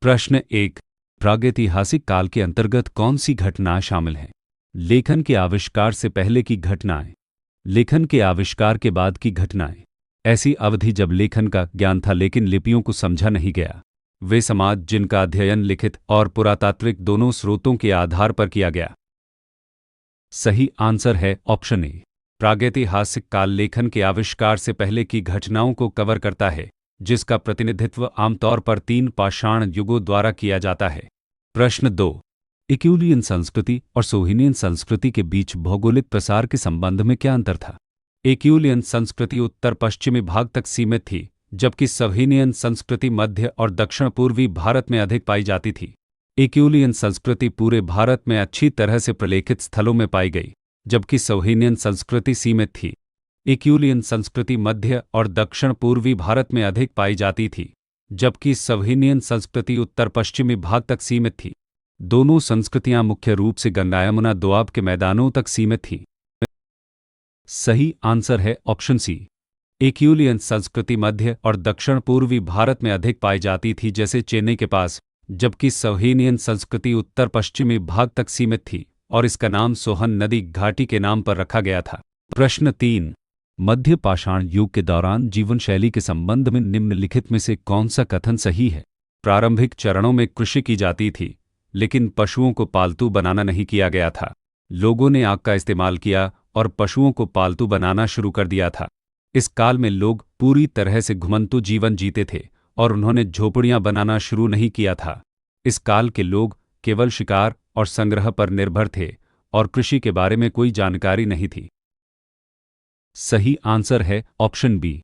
प्रश्न 1। प्रागैतिहासिक काल के अंतर्गत कौन सी घटनाएं शामिल हैं? लेखन के आविष्कार से पहले की घटनाएं, लेखन के आविष्कार के बाद की घटनाएं। ऐसी अवधि जब लेखन का ज्ञान था लेकिन लिपियों को समझा नहीं गया। वे समाज जिनका अध्ययन लिखित और पुरातात्विक दोनों स्रोतों के आधार पर किया गया। सही आंसर है ऑप्शन ए। प्रागैतिहासिक काल लेखन के आविष्कार से पहले की घटनाओं को कवर करता है, जिसका प्रतिनिधित्व आमतौर पर 3 पाषाण युगों द्वारा किया जाता है। प्रश्न 2। इक्यूलियन संस्कृति और सोहिनियन संस्कृति के बीच भौगोलिक प्रसार के संबंध में क्या अंतर था? इक्यूलियन संस्कृति उत्तर पश्चिमी भाग तक सीमित थी, जबकि सोहिनियन संस्कृति मध्य और दक्षिण पूर्वी भारत में अधिक पाई जाती थी। इक्यूलियन संस्कृति पूरे भारत में अच्छी तरह से प्रलेखित स्थलों में पाई गई, जबकि सोहिनियन संस्कृति सीमित थी। इक्यूलियन संस्कृति मध्य और दक्षिण पूर्वी भारत में अधिक पाई जाती थी, जबकि सोहिनियन संस्कृति उत्तर पश्चिमी भाग तक सीमित थी। दोनों संस्कृतियां मुख्य रूप से गंगा यमुना दोआब के मैदानों तक सीमित थीं। सही आंसर है ऑप्शन सी। इक्यूलियन संस्कृति मध्य और दक्षिण पूर्वी भारत में अधिक पाई जाती थी, जैसे चेन्नई के पास, जबकि सोहिनियन संस्कृति उत्तर पश्चिमी भाग तक सीमित थी और इसका नाम सोहन नदी घाटी के नाम पर रखा गया था। प्रश्न 3। मध्य पाषाण युग के दौरान जीवन शैली के संबंध में निम्नलिखित में से कौन सा कथन सही है? प्रारंभिक चरणों में कृषि की जाती थी, लेकिन पशुओं को पालतू बनाना नहीं किया गया था। लोगों ने आग का इस्तेमाल किया और पशुओं को पालतू बनाना शुरू कर दिया था। इस काल में लोग पूरी तरह से घुमंतू जीवन जीते थे और उन्होंने झोपड़ियां बनाना शुरू नहीं किया था। इस काल के लोग केवल शिकार और संग्रह पर निर्भर थे और कृषि के बारे में कोई जानकारी नहीं थी। सही आंसर है ऑप्शन बी।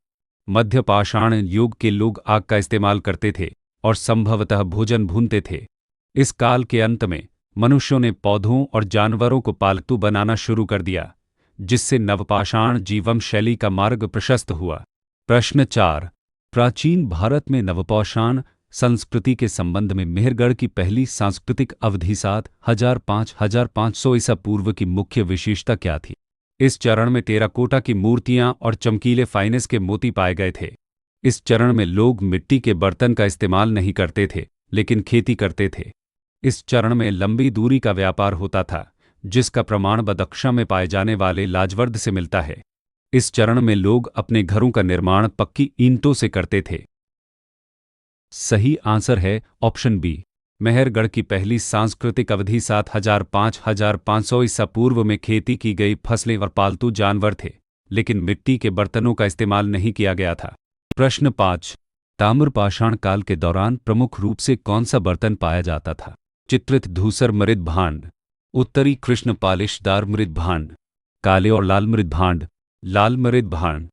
मध्य पाषाण युग के लोग आग का इस्तेमाल करते थे और संभवतः भोजन भूनते थे। इस काल के अंत में मनुष्यों ने पौधों और जानवरों को पालतू बनाना शुरू कर दिया, जिससे नवपाषाण जीवन शैली का मार्ग प्रशस्त हुआ। प्रश्न 4। प्राचीन भारत में नवपाषाण संस्कृति के संबंध में मेहरगढ़ की पहली सांस्कृतिक अवधि 7500 ईसा पूर्व की मुख्य विशेषता क्या थी? इस चरण में टेराकोटा की मूर्तियां और चमकीले फाइनेंस के मोती पाए गए थे। इस चरण में लोग मिट्टी के बर्तन का इस्तेमाल नहीं करते थे, लेकिन खेती करते थे। इस चरण में लंबी दूरी का व्यापार होता था, जिसका प्रमाण बदख्शां में पाए जाने वाले लाजवर्द से मिलता है। इस चरण में लोग अपने घरों का निर्माण पक्की ईंटों से करते थे। सही आंसर है ऑप्शन बी। मेहरगढ़ की पहली सांस्कृतिक अवधि 7500 ईसा पूर्व में खेती की गई फसलें और पालतू जानवर थे, लेकिन मिट्टी के बर्तनों का इस्तेमाल नहीं किया गया था। प्रश्न 5। ताम्रपाषाण काल के दौरान प्रमुख रूप से कौन सा बर्तन पाया जाता था? चित्रित धूसर मृद भांड, उत्तरी कृष्ण पालिशदार मृद भांड, काले और लाल मृद भांड, लाल मृद भांड।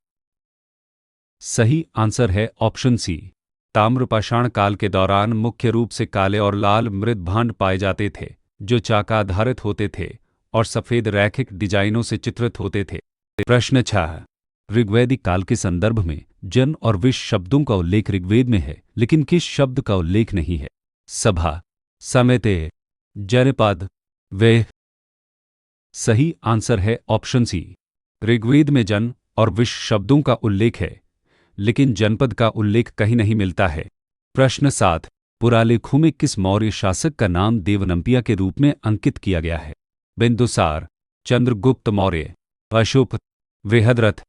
सही आंसर है ऑप्शन सी। ताम्रपाषाण काल के दौरान मुख्य रूप से काले और लाल मृद भांड पाए जाते थे, जो चाका आधारित होते थे और सफेद रैखिक डिजाइनों से चित्रित होते थे। प्रश्न 6। ऋग्वैदिक काल के संदर्भ में जन और विश शब्दों का उल्लेख ऋग्वेद में है, लेकिन किस शब्द का उल्लेख नहीं है? सभा, समिति, जनपद, वे। सही आंसर है ऑप्शन सी। ऋग्वेद में जन और विश शब्दों का उल्लेख है, लेकिन जनपद का उल्लेख कहीं नहीं मिलता है। प्रश्न 7। पुरालेखों में किस मौर्य शासक का नाम देवनंपिया के रूप में अंकित किया गया है? बिंदुसार, चंद्रगुप्त मौर्य, अशोक, बृहद्रथ।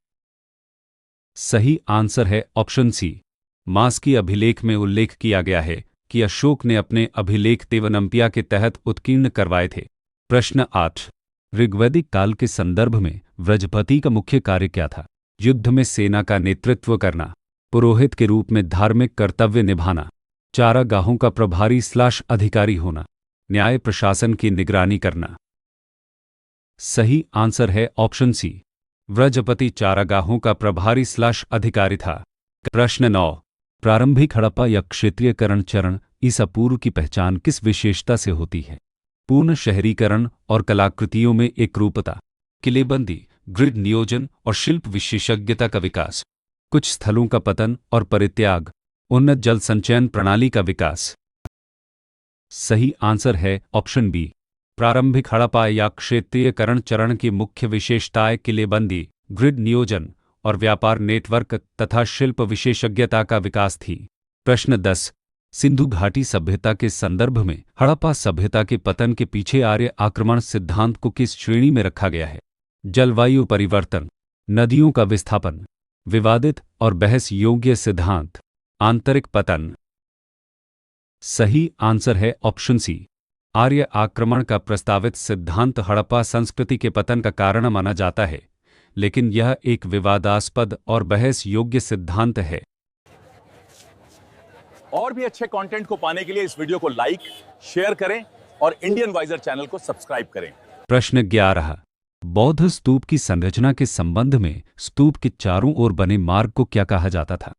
सही आंसर है ऑप्शन सी। मास्की अभिलेख में उल्लेख किया गया है कि अशोक ने अपने अभिलेख देवनंपिया के तहत उत्कीर्ण करवाए थे। प्रश्न 8। ऋग्वैदिक काल के संदर्भ में व्रजपति का मुख्य कार्य क्या था? युद्ध में सेना का नेतृत्व करना, पुरोहित के रूप में धार्मिक कर्तव्य निभाना, चारागाहों का प्रभारी/अधिकारी होना, न्याय प्रशासन की निगरानी करना। सही आंसर है ऑप्शन सी। व्रजपति चारागाहों का प्रभारी/अधिकारी था। प्रश्न 9। प्रारंभिक हड़प्पा या क्षेत्रीयकरण चरण ईसा पूर्व की पहचान किस विशेषता से होती है? पूर्ण शहरीकरण और कलाकृतियों में एकरूपता, किलेबंदी, ग्रिड नियोजन और शिल्प विशेषज्ञता का विकास, कुछ स्थलों का पतन और परित्याग, उन्नत जल संचयन प्रणाली का विकास। सही आंसर है ऑप्शन बी। प्रारंभिक हड़प्पा या क्षेत्रीयकरण चरण की मुख्य विशेषताएं किलेबंदी, ग्रिड नियोजन और व्यापार नेटवर्क तथा शिल्प विशेषज्ञता का विकास थी। प्रश्न 10। सिंधु घाटी सभ्यता के संदर्भ में हड़प्पा सभ्यता के पतन के पीछे आर्य आक्रमण सिद्धांत को किस श्रेणी में रखा गया है? जलवायु परिवर्तन, नदियों का विस्थापन, विवादित और बहस योग्य सिद्धांत, आंतरिक पतन। सही आंसर है ऑप्शन सी। आर्य आक्रमण का प्रस्तावित सिद्धांत हड़प्पा संस्कृति के पतन का कारण माना जाता है, लेकिन यह एक विवादास्पद और बहस योग्य सिद्धांत है। और भी अच्छे कंटेंट को पाने के लिए इस वीडियो को लाइक, शेयर करें और इंडियन वाइजर चैनल को सब्सक्राइब करें। प्रश्न 11। बौद्ध स्तूप की संरचना के संबंध में स्तूप के चारों ओर बने मार्ग को क्या कहा जाता था?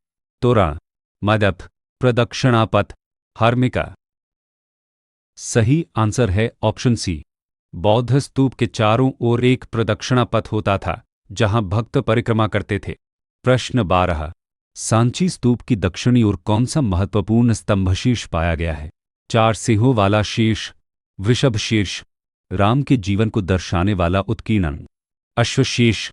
तोरण, मदप, प्रदक्षिणापथ, हार्मिका। सही आंसर है ऑप्शन सी। बौद्ध स्तूप के चारों ओर एक प्रदक्षिणा पथ होता था जहां भक्त परिक्रमा करते थे। प्रश्न 12। सांची स्तूप की दक्षिणी ओर कौन सा महत्वपूर्ण स्तंभशीर्ष पाया गया है? 4 सिंहों वाला शीर्ष, वृषभ शीर्ष, राम के जीवन को दर्शाने वाला उत्कीर्णन, अश्वशीर्ष।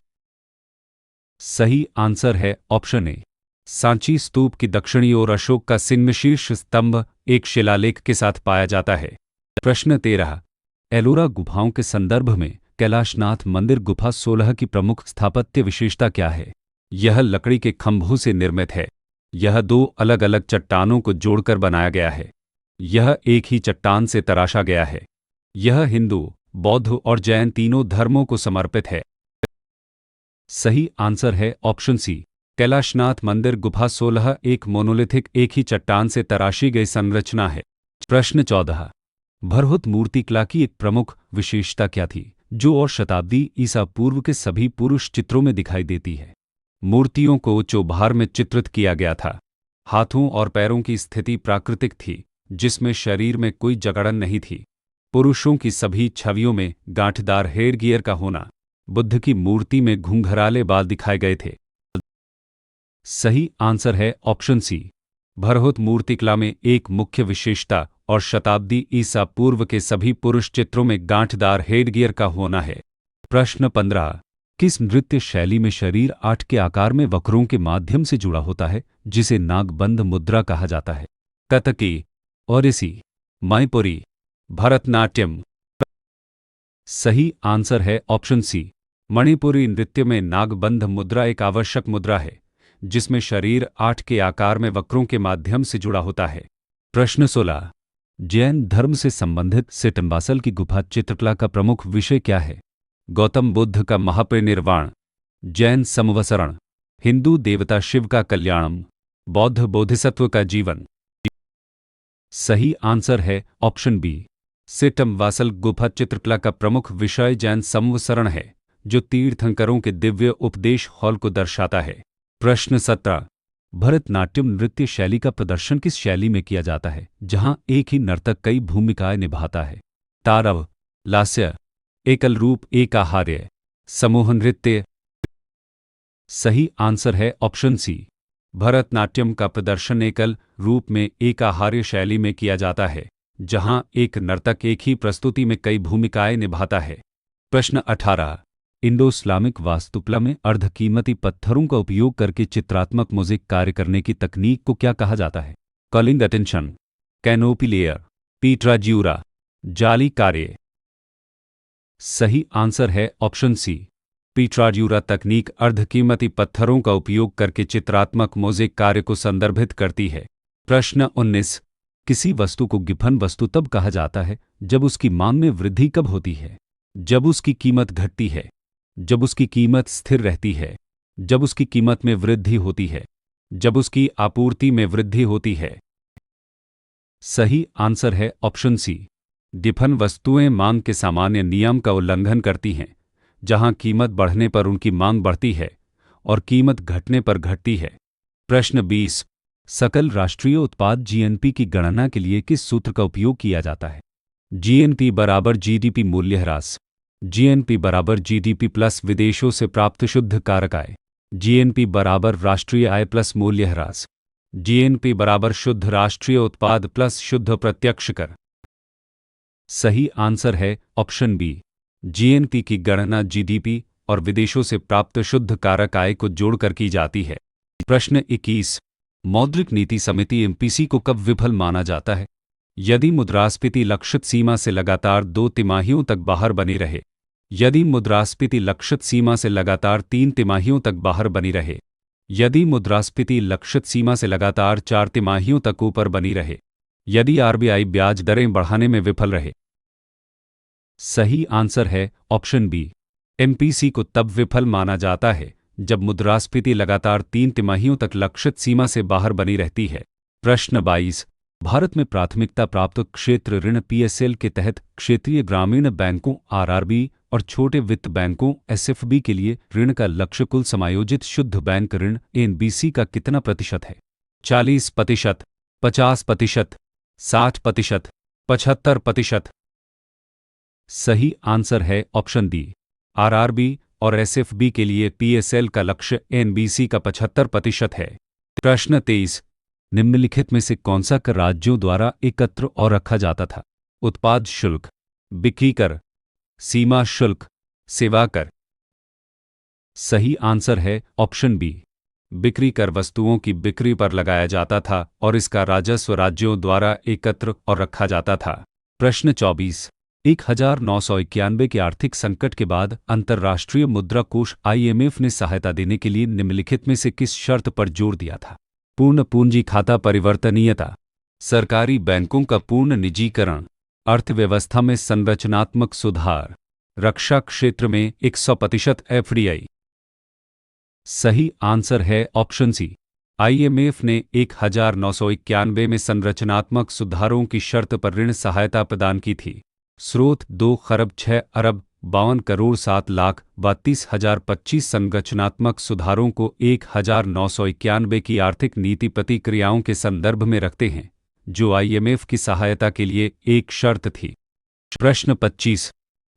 सही आंसर है ऑप्शन ए। सांची स्तूप की दक्षिणी ओर अशोक का सिंहशीर्ष स्तंभ एक शिलालेख के साथ पाया जाता है। प्रश्न 13। एलोरा गुफाओं के संदर्भ में कैलाशनाथ मंदिर गुफा 16 की प्रमुख स्थापत्य विशेषता क्या है? यह लकड़ी के खंभों से निर्मित है। यह 2 अलग अलग चट्टानों को जोड़कर बनाया गया है। यह एक ही चट्टान से तराशा गया है। यह हिंदू, बौद्ध और जैन तीनों धर्मों को समर्पित है। सही आंसर है ऑप्शन सी। कैलाशनाथ मंदिर गुफा 16 एक मोनोलिथिक एक ही चट्टान से तराशी गई संरचना है। प्रश्न 14। भरहुत मूर्तिकला की एक प्रमुख विशेषता क्या थी जो और शताब्दी ईसा पूर्व के सभी पुरुष चित्रों में दिखाई देती है? मूर्तियों को चौभार में चित्रित किया गया था। हाथों और पैरों की स्थिति प्राकृतिक थी जिसमें शरीर में कोई जकड़न नहीं थी। पुरुषों की सभी छवियों में गांठदार हेयर गियर का होना। बुद्ध की मूर्ति में घुंघराले बाल दिखाए गए थे। सही आंसर है ऑप्शन सी। भरहुत मूर्तिकला में एक मुख्य विशेषता और शताब्दी ईसा पूर्व के सभी पुरुष चित्रों में गांठदार हेडगियर का होना है। प्रश्न 15। किस नृत्य शैली में शरीर 8 के आकार में वक्रों के माध्यम से जुड़ा होता है जिसे नागबंध मुद्रा कहा जाता है? कथकी, ओडिसी, मणिपुरी, भरतनाट्यम। सही आंसर है ऑप्शन सी। मणिपुरी नृत्य में नागबंध मुद्रा एक आवश्यक मुद्रा है जिसमें शरीर 8 के आकार में वक्रों के माध्यम से जुड़ा होता है। प्रश्न 16। जैन धर्म से संबंधित सिटम्बासल की गुफा चित्रकला का प्रमुख विषय क्या है? गौतम बुद्ध का महापरिनिर्वाण, जैन संवत्सरण, हिंदू देवता शिव का कल्याणम, बौद्ध बोधिसत्व का जीवन। सही आंसर है ऑप्शन बी। सिटम्बासल गुफा चित्रकला का प्रमुख विषय जैन संवत्सरण है जो तीर्थंकरों के दिव्य उपदेश हॉल को दर्शाता है। प्रश्न 17। भरतनाट्यम नृत्य शैली का प्रदर्शन किस शैली में किया जाता है जहां एक ही नर्तक कई भूमिकाएं निभाता है? तारव, लास्य, एकल रूप एकाहार्य, समूह नृत्य। सही आंसर है ऑप्शन सी। भरतनाट्यम का प्रदर्शन एकल रूप में एकाहार्य शैली में किया जाता है जहां एक नर्तक एक ही प्रस्तुति में कई भूमिकाएं निभाता है। प्रश्न 18। इंडो इस्लामिक वास्तुकला में अर्धकीमती पत्थरों का उपयोग करके चित्रात्मक मोज़ेक कार्य करने की तकनीक को क्या कहा जाता है? कॉलिंग अटेंशन, कैनोपी लेयर, पीट्राज्यूरा, जाली कार्य। सही आंसर है ऑप्शन सी। पीट्राज्यूरा तकनीक अर्धकीमती पत्थरों का उपयोग करके चित्रात्मक मोज़ेक कार्य को संदर्भित करती है। प्रश्न 19। किसी वस्तु को गिब्बन वस्तु तब कहा जाता है जब उसकी मांग में वृद्धि कब होती है? जब उसकी कीमत घटती है, जब उसकी कीमत स्थिर रहती है, जब उसकी कीमत में वृद्धि होती है, जब उसकी आपूर्ति में वृद्धि होती है। सही आंसर है ऑप्शन सी। गिब्बन वस्तुएं मांग के सामान्य नियम का उल्लंघन करती हैं जहां कीमत बढ़ने पर उनकी मांग बढ़ती है और कीमत घटने पर घटती है। प्रश्न 20। सकल राष्ट्रीय उत्पाद जीएनपी की गणना के लिए किस सूत्र का उपयोग किया जाता है? जीएनपी बराबर जीडीपी मूल्यह्रास, जीएनपी बराबर जीडीपी प्लस विदेशों से प्राप्त शुद्ध कारक आय, जीएनपी बराबर राष्ट्रीय आय प्लस मूल्यह्रास, जीएनपी बराबर शुद्ध राष्ट्रीय उत्पाद प्लस शुद्ध प्रत्यक्ष कर। सही आंसर है ऑप्शन बी। जीएनपी की गणना जीडीपी और विदेशों से प्राप्त शुद्ध कारक आय को जोड़कर की जाती है। प्रश्न 21। मौद्रिक नीति समिति एमपीसी को कब विफल माना जाता है? यदि मुद्रास्फीति लक्षित सीमा से लगातार 2 तिमाहियों तक बाहर बनी रहे, यदि मुद्रास्फीति लक्षित सीमा से लगातार 3 तिमाहियों तक बाहर बनी रहे, यदि मुद्रास्फीति लक्षित सीमा से लगातार 4 तिमाहियों तक ऊपर बनी रहे, यदि आरबीआई ब्याज दरें बढ़ाने में विफल रहे। सही आंसर है ऑप्शन बी। एमपीसी को तब विफल माना जाता है जब मुद्रास्फीति लगातार 3 तिमाहियों तक लक्षित सीमा से बाहर बनी रहती है। प्रश्न 22। भारत में प्राथमिकता प्राप्त क्षेत्र ऋण पीएसएल के तहत क्षेत्रीय ग्रामीण बैंकों आरआरबी और छोटे वित्त बैंकों एसएफबी के लिए ऋण का लक्ष्य कुल समायोजित शुद्ध बैंक ऋण एनबीसी का कितना प्रतिशत है? 40%, 50%, 60%, 75%। सही आंसर है ऑप्शन डी। आरआरबी और एसएफबी के लिए पीएसएल का लक्ष्य एनबीसी का 75% है। प्रश्न 23। निम्नलिखित में से कौन सा कर राज्यों द्वारा एकत्र और रखा जाता था? उत्पाद शुल्क, बिक्री कर, सीमा शुल्क, सेवा कर। सही आंसर है ऑप्शन बी। बिक्री कर वस्तुओं की बिक्री पर लगाया जाता था और इसका राजस्व राज्यों द्वारा एकत्र और रखा जाता था। प्रश्न 24। 1991 के आर्थिक संकट के बाद अंतर्राष्ट्रीय मुद्रा कोष आईएमएफ ने सहायता देने के लिए निम्नलिखित में से किस शर्त पर जोर दिया था? पूर्ण पूंजी खाता परिवर्तनीयता, सरकारी बैंकों का पूर्ण निजीकरण, अर्थव्यवस्था में संरचनात्मक सुधार, रक्षा क्षेत्र में 100% एफडीआई। सही आंसर है ऑप्शन सी। आईएमएफ ने 1991 में संरचनात्मक सुधारों की शर्त पर ऋण सहायता प्रदान की थी। स्रोत 2 खरब 6 अरब 52 करोड़ 7 लाख 32,025 संरचनात्मक सुधारों को 1991 की आर्थिक नीति प्रतिक्रियाओं के संदर्भ में रखते हैं, जो आईएमएफ की सहायता के लिए एक शर्त थी। प्रश्न 25।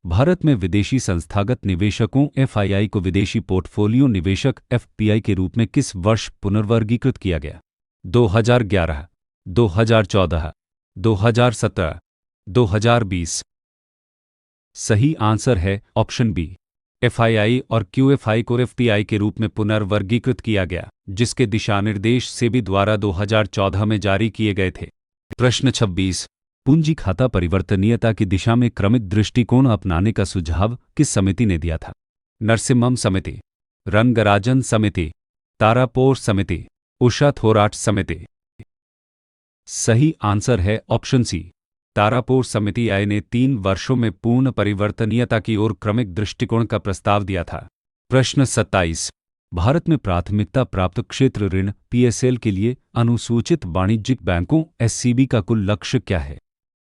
भारत में विदेशी संस्थागत निवेशकों एफआईआई को विदेशी पोर्टफोलियो निवेशक एफपीआई के रूप में किस वर्ष पुनर्वर्गीकृत किया गया? 2011, 2014, 2017, 2020। सही आंसर है ऑप्शन बी। एफआईआई और क्यूएफआई को एफपीआई के रूप में पुनर्वर्गीकृत किया गया, जिसके दिशानिर्देश सेबी द्वारा 2014 में जारी किए गए थे। प्रश्न 26। पूंजी खाता परिवर्तनीयता की दिशा में क्रमिक दृष्टिकोण अपनाने का सुझाव किस समिति ने दिया था? नरसिम्हम समिति, रंगराजन समिति, तारापोर समिति, उषा थोराट समिति। सही आंसर है ऑप्शन सी। तारापोर समिति आई ने 3 वर्षों में पूर्ण परिवर्तनीयता की ओर क्रमिक दृष्टिकोण का प्रस्ताव दिया था। प्रश्न 27। भारत में प्राथमिकता प्राप्त क्षेत्र ऋण पीएसएल के लिए अनुसूचित वाणिज्यिक बैंकों एससीबी का कुल लक्ष्य क्या है?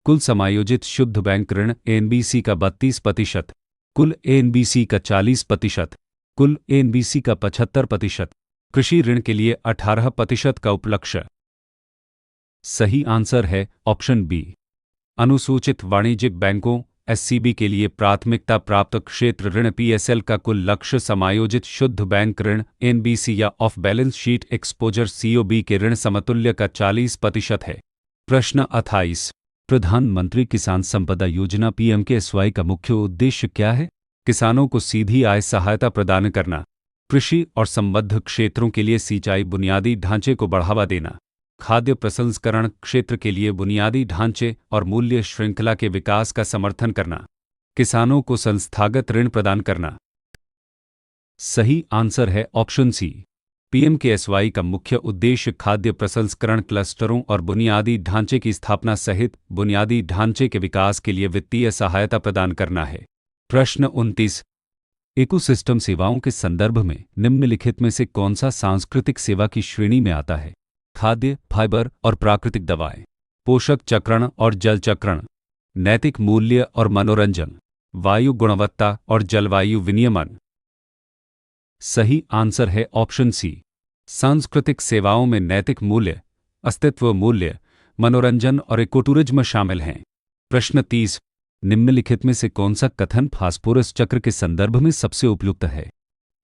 कुल समायोजित शुद्ध बैंक ऋण एनबीसी का 32%, कुल एनबीसी का 40%, कुल एनबीसी का 75%, कृषि ऋण के लिए 18% का उपलक्ष्य। सही आंसर है ऑप्शन बी। अनुसूचित वाणिज्यिक बैंकों एससीबी के लिए प्राथमिकता प्राप्त क्षेत्र ऋण पीएसएल का कुल लक्ष्य समायोजित शुद्ध बैंक ऋण एनबीसी या of balance sheet exposure COB के ऋण समतुल्य का 40% है। प्रश्न 28। प्रधानमंत्री किसान संपदा योजना पीएमकेएसवाई का मुख्य उद्देश्य क्या है? किसानों को सीधी आय सहायता प्रदान करना, कृषि और संबद्ध क्षेत्रों के लिए सिंचाई बुनियादी ढांचे को बढ़ावा देना, खाद्य प्रसंस्करण क्षेत्र के लिए बुनियादी ढांचे और मूल्य श्रृंखला के विकास का समर्थन करना, किसानों को संस्थागत ऋण प्रदान करना। सही आंसर है ऑप्शन सी। पीएमकेएसवाई का मुख्य उद्देश्य खाद्य प्रसंस्करण क्लस्टरों और बुनियादी ढांचे की स्थापना सहित बुनियादी ढांचे के विकास के लिए वित्तीय सहायता प्रदान करना है। प्रश्न 29। इकोसिस्टम सेवाओं के संदर्भ में निम्नलिखित में से कौन सा सांस्कृतिक सेवा की श्रेणी में आता है? खाद्य, फाइबर और प्राकृतिक दवाएं, पोषक चक्रण और जल चक्रण, नैतिक मूल्य और मनोरंजन, वायु गुणवत्ता और जलवायु विनियमन। सही आंसर है ऑप्शन सी। सांस्कृतिक सेवाओं में नैतिक मूल्य, अस्तित्व मूल्य, मनोरंजन और इकोटूरिज्म शामिल हैं। प्रश्न 30। निम्नलिखित में से कौन सा कथन फास्फोरस चक्र के संदर्भ में सबसे उपयुक्त है?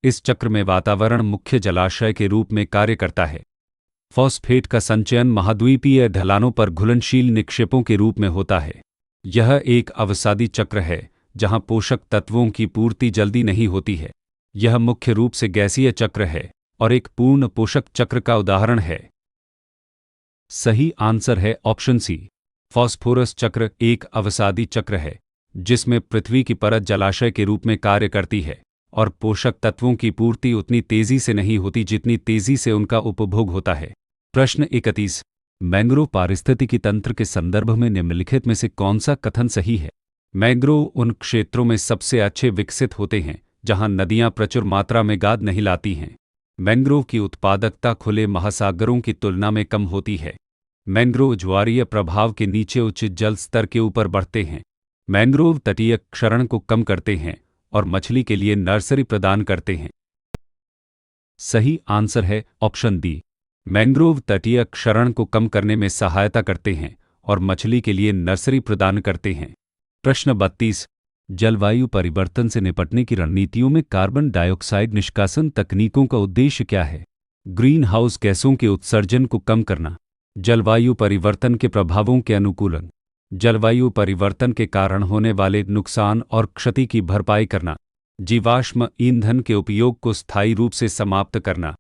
इस चक्र में वातावरण मुख्य जलाशय के रूप में कार्य करता है। फॉस्फेट का संचयन महाद्वीपीय ढलानों पर घुलनशील निक्षेपों के रूप में होता है। यह एक अवसादी चक्र है जहां पोषक तत्वों की पूर्ति जल्दी नहीं होती है। यह मुख्य रूप से गैसीय चक्र है और एक पूर्ण पोषक चक्र का उदाहरण है। सही आंसर है ऑप्शन सी। फॉस्फोरस चक्र एक अवसादी चक्र है जिसमें पृथ्वी की परत जलाशय के रूप में कार्य करती है और पोषक तत्वों की पूर्ति उतनी तेजी से नहीं होती जितनी तेजी से उनका उपभोग होता है। प्रश्न 31। मैंग्रोव पारिस्थितिकी तंत्र के संदर्भ में निम्नलिखित में से कौन सा कथन सही है? मैंग्रोव उन क्षेत्रों में सबसे अच्छे विकसित होते हैं जहां नदियां प्रचुर मात्रा में गाद नहीं लाती हैं। मैंग्रोव की उत्पादकता खुले महासागरों की तुलना में कम होती है। मैंग्रोव ज्वारीय प्रभाव के नीचे उच्च जल स्तर के ऊपर बढ़ते हैं। मैंग्रोव तटीय क्षरण को कम करते हैं और मछली के लिए नर्सरी प्रदान करते हैं। सही आंसर है ऑप्शन डी। मैंग्रोव तटीय क्षरण को कम करने में सहायता करते हैं और मछली के लिए नर्सरी प्रदान करते हैं। प्रश्न 32। जलवायु परिवर्तन से निपटने की रणनीतियों में कार्बन डाइऑक्साइड निष्कासन तकनीकों का उद्देश्य क्या है? ग्रीन हाउस गैसों के उत्सर्जन को कम करना, जलवायु परिवर्तन के प्रभावों के अनुकूलन, जलवायु परिवर्तन के कारण होने वाले नुकसान और क्षति की भरपाई करना, जीवाश्म ईंधन के उपयोग को स्थायी रूप से समाप्त करना।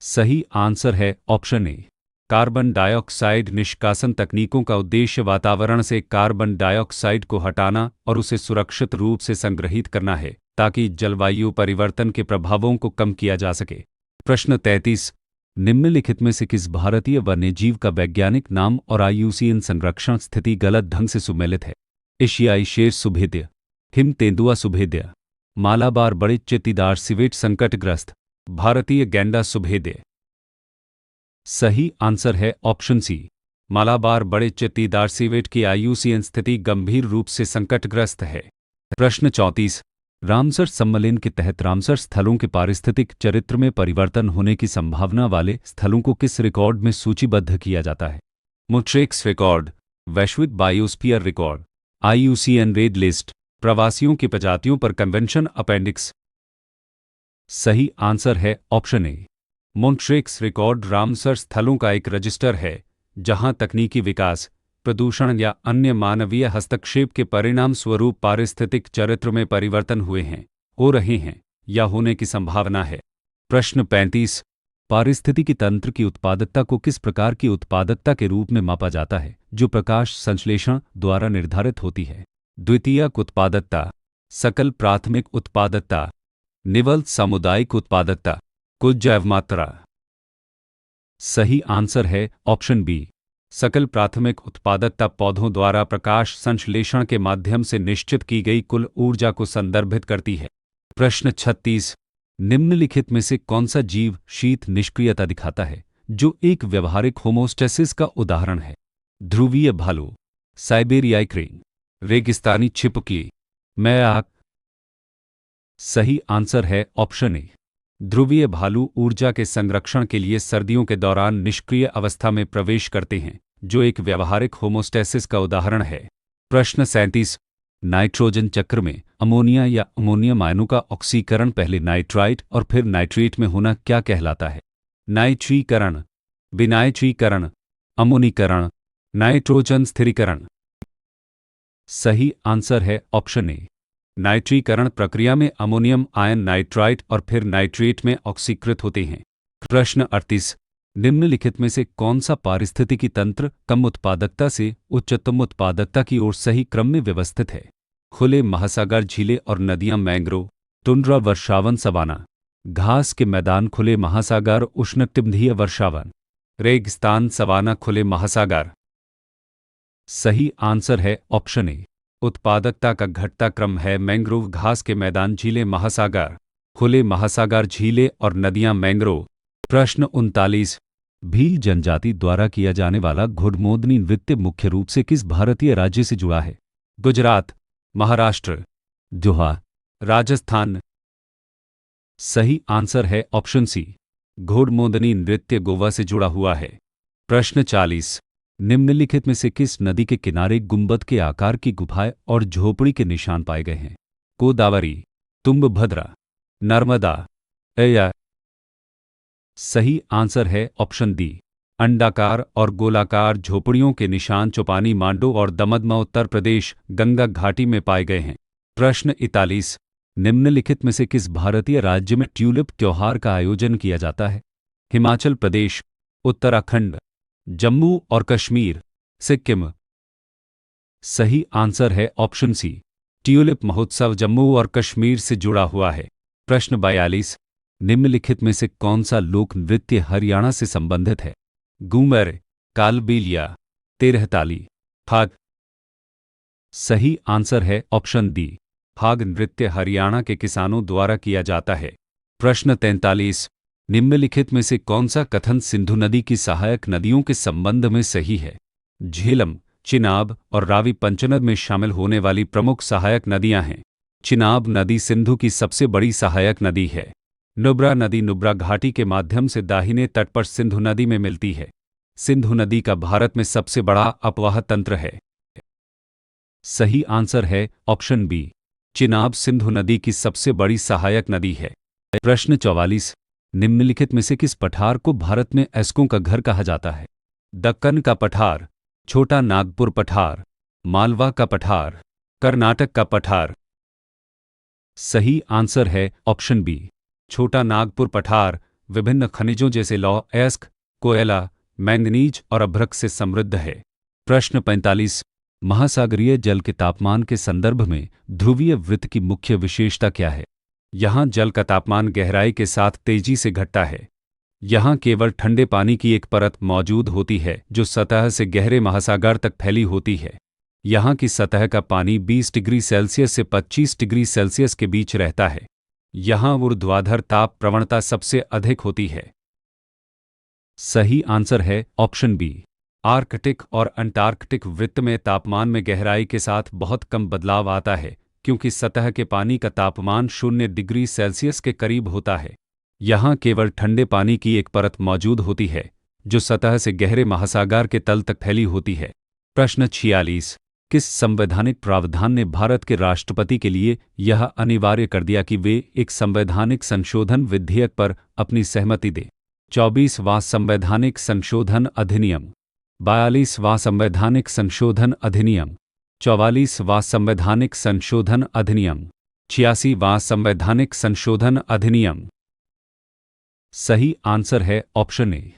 सही आंसर है ऑप्शन ए। कार्बन डाइऑक्साइड निष्कासन तकनीकों का उद्देश्य वातावरण से कार्बन डाइऑक्साइड को हटाना और उसे सुरक्षित रूप से संग्रहित करना है ताकि जलवायु परिवर्तन के प्रभावों को कम किया जा सके। प्रश्न 33। निम्नलिखित में से किस भारतीय वन्यजीव का वैज्ञानिक नाम और IUCN संरक्षण स्थिति गलत ढंग से सुमेलित है? एशियाई शेर सुभेद्य, हिम तेंदुआ सुभेद्य, मालाबार बड़े चेतीदार सिवेट संकटग्रस्त, भारतीय गैंडा सुभेद्य। सही आंसर है ऑप्शन सी। मालाबार बड़े चेतीदार सिवेट की IUCN स्थिति गंभीर रूप से संकटग्रस्त है। प्रश्न 34। रामसर सम्मेलन के तहत रामसर स्थलों के पारिस्थितिक चरित्र में परिवर्तन होने की संभावना वाले स्थलों को किस रिकॉर्ड में सूचीबद्ध किया जाता है? मोट्रेक्स रिकॉर्ड, वैश्विक biosphere record, IUCN red list, प्रवासियों की प्रजातियों पर कन्वेंशन अपेंडिक्स। सही आंसर है ऑप्शन ए। मोंट्रेक्स रिकॉर्ड रामसर स्थलों का एक रजिस्टर है जहां तकनीकी विकास, प्रदूषण या अन्य मानवीय हस्तक्षेप के परिणाम स्वरूप पारिस्थितिक चरित्र में परिवर्तन हुए हैं, हो रहे हैं या होने की संभावना है। प्रश्न 35। पारिस्थितिकी तंत्र की उत्पादकता को किस प्रकार की उत्पादकता के रूप में मापा जाता है जो प्रकाश संश्लेषण द्वारा निर्धारित होती है? द्वितीयक उत्पादकता, सकल प्राथमिक उत्पादकता, निवल सामुदायिक उत्पादकता, कुल जैव मात्रा। सही आंसर है ऑप्शन बी। सकल प्राथमिक उत्पादकता पौधों द्वारा प्रकाश संश्लेषण के माध्यम से निश्चित की गई कुल ऊर्जा को संदर्भित करती है। प्रश्न 36। निम्नलिखित में से कौन सा जीव शीत निष्क्रियता दिखाता है जो एक व्यवहारिक होमोस्टेसिस का उदाहरण है? ध्रुवीय भालू, साइबेरियाई क्रेन, रेगिस्तानी छिपकली, मैयाक। सही आंसर है ऑप्शन ए। ध्रुवीय भालू ऊर्जा के संरक्षण के लिए सर्दियों के दौरान निष्क्रिय अवस्था में प्रवेश करते हैं जो एक व्यवहारिक होमोस्टेसिस का उदाहरण है। प्रश्न 37। नाइट्रोजन चक्र में अमोनिया या अमोनियम आयनों का ऑक्सीकरण पहले नाइट्राइट और फिर नाइट्रेट में होना क्या कहलाता है? नाइट्रीकरण, विनाइट्रीकरण, अमोनीकरण, नाइट्रोजन स्थिरीकरण। सही आंसर है ऑप्शन ए। नाइट्रीकरण प्रक्रिया में अमोनियम आयन नाइट्राइट और फिर नाइट्रेट में ऑक्सीकृत होते हैं। प्रश्न 38। निम्नलिखित में से कौन सा पारिस्थितिकी तंत्र कम उत्पादकता से उच्चतम उत्पादकता की ओर सही क्रम में व्यवस्थित है? खुले महासागर, झीलें और नदियां, मैंग्रोव, टुंड्रा वर्षावन सवाना, घास के मैदान, खुले महासागर, उष्णकटिबंधीय वर्षावन, रेगिस्तान सवाना, खुले महासागर। सही आंसर है ऑप्शन ए। उत्पादकता का घटता क्रम है मैंग्रोव, घास के मैदान, झीलें, महासागर, खुले महासागर, झीलें और नदियां, मैंग्रोव। प्रश्न 39। भील जनजाति द्वारा किया जाने वाला घुड़मोदनी नृत्य मुख्य रूप से किस भारतीय राज्य से जुड़ा है? गुजरात, महाराष्ट्र, जोहा, राजस्थान। सही आंसर है ऑप्शन सी। घुड़मोदनी नृत्य गोवा से जुड़ा हुआ है। प्रश्न 40। निम्नलिखित में से किस नदी के किनारे गुंबद के आकार की गुफाएं और झोपड़ी के निशान पाए गए हैं? गोदावरी, तुंगभद्रा, नर्मदा, या। सही आंसर है ऑप्शन डी। अंडाकार और गोलाकार झोपड़ियों के निशान चौपानी, मांडो और दमदमा, उत्तर प्रदेश, गंगा घाटी में पाए गए हैं। प्रश्न 41। निम्नलिखित में से किस भारतीय राज्य में ट्यूलिप त्योहार का आयोजन किया जाता है? हिमाचल प्रदेश, उत्तराखंड, जम्मू और कश्मीर, सिक्किम। सही आंसर है ऑप्शन सी, ट्यूलिप महोत्सव जम्मू और कश्मीर से जुड़ा हुआ है। प्रश्न 42, निम्नलिखित में से कौन सा लोक नृत्य हरियाणा से संबंधित है? घूमर, कालबेलिया, तेरहताली, फाग। सही आंसर है ऑप्शन डी, फाग नृत्य हरियाणा के किसानों द्वारा किया जाता है। प्रश्न 43, निम्नलिखित में से कौन सा कथन सिंधु नदी की सहायक नदियों के संबंध में सही है? झेलम, चिनाब और रावी पंचनद में शामिल होने वाली प्रमुख सहायक नदियां हैं। चिनाब नदी सिंधु की सबसे बड़ी सहायक नदी है। नुब्रा नदी नुब्रा घाटी के माध्यम से दाहिने तट पर सिंधु नदी में मिलती है। सिंधु नदी का भारत में सबसे बड़ा अपवाह तंत्र है। सही आंसर है ऑप्शन बी, चिनाब सिंधु नदी की सबसे बड़ी सहायक नदी है। प्रश्न 44, निम्नलिखित में से किस पठार को भारत में एस्कों का घर कहा जाता है? दक्कन का पठार, छोटा नागपुर पठार, मालवा का पठार, कर्नाटक का पठार। सही आंसर है ऑप्शन बी, छोटा नागपुर पठार विभिन्न खनिजों जैसे लौह अयस्क, कोयला, मैंगनीज और अभ्रक से समृद्ध है। प्रश्न 45, महासागरीय जल के तापमान के संदर्भ में ध्रुवीय वृत्त की मुख्य विशेषता क्या है? यहाँ जल का तापमान गहराई के साथ तेजी से घटता है। यहाँ केवल ठंडे पानी की एक परत मौजूद होती है जो सतह से गहरे महासागर तक फैली होती है। यहाँ की सतह का पानी 20 डिग्री सेल्सियस से 25 डिग्री सेल्सियस के बीच रहता है। यहाँ ऊर्ध्वाधर ताप प्रवणता सबसे अधिक होती है। सही आंसर है ऑप्शन बी, आर्कटिक और अंटार्कटिक वृत्त में तापमान में गहराई के साथ बहुत कम बदलाव आता है क्योंकि सतह के पानी का तापमान 0 डिग्री सेल्सियस के करीब होता है। यहाँ केवल ठंडे पानी की एक परत मौजूद होती है जो सतह से गहरे महासागर के तल तक फैली होती है। प्रश्न 46, किस संवैधानिक प्रावधान ने भारत के राष्ट्रपति के लिए यह अनिवार्य कर दिया कि वे एक संवैधानिक संशोधन विधेयक पर अपनी सहमति दें? 24वां संवैधानिक संशोधन अधिनियम, 42वां संवैधानिक संशोधन अधिनियम, 44वां संवैधानिक संशोधन अधिनियम, 86वां संवैधानिक संशोधन अधिनियम। सही आंसर है ऑप्शन ए,